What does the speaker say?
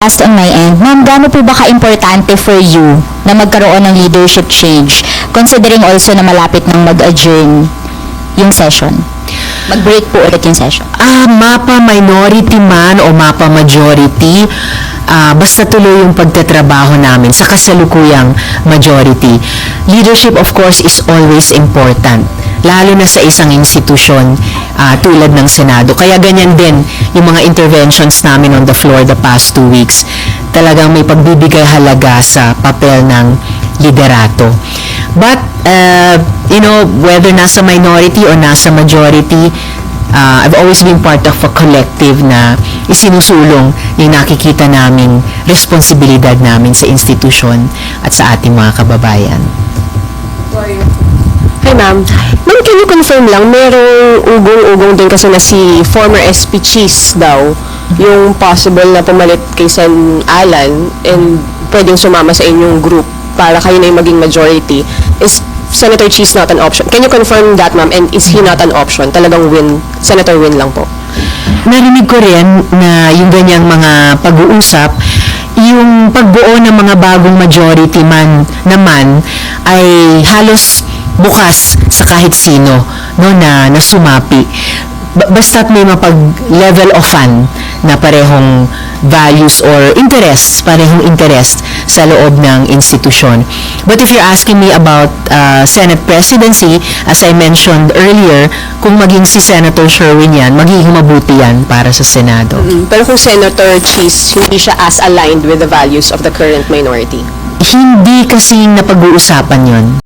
Last on my end, ma'am, gaano po ba ka-importante for you na magkaroon ng leadership change, considering also na malapit nang mag-adjourn yung session? Mag-break po ulit yung session. Mapa minority man o mapa majority, basta tuloy yung pagtatrabaho namin sa kasalukuyang majority. Leadership, of course, is always important, lalo na sa isang institusyon tulad ng Senado. Kaya ganyan din yung mga interventions namin on the floor the past 2 weeks. Talagang may pagbibigay halaga sa papel ng liderato. But, whether nasa minority or nasa majority, I've always been part of a collective na isinusulong yung nakikita naming responsibilidad namin sa institusyon at sa ating mga kababayan. Hi ma'am. Ma'am, can you confirm lang, merong ugong-ugong din kasi na si former SP Cheese daw, yung possible na pumalit kay Sen. Alan and pwedeng sumama sa inyong group para kayo na yung maging majority. Is Senator Cheese not an option? Can you confirm that, ma'am? And is he not an option? Talagang Senator Win lang po. Narinig ko rin na yung ganyang mga pag-uusap, yung pagbuo ng mga bagong majority man naman ay halos bukas sa kahit sino na sumapi. Basta't may mapag-level of fun na parehong values or interests, parehong interest sa loob ng institusyon. But if you're asking me about Senate presidency, as I mentioned earlier, kung maging si Senator Sherwin yan, magiging mabuti yan para sa Senado. Pero kung Senator Cheese, hindi siya as aligned with the values of the current minority. Hindi kasing napag-uusapan yon.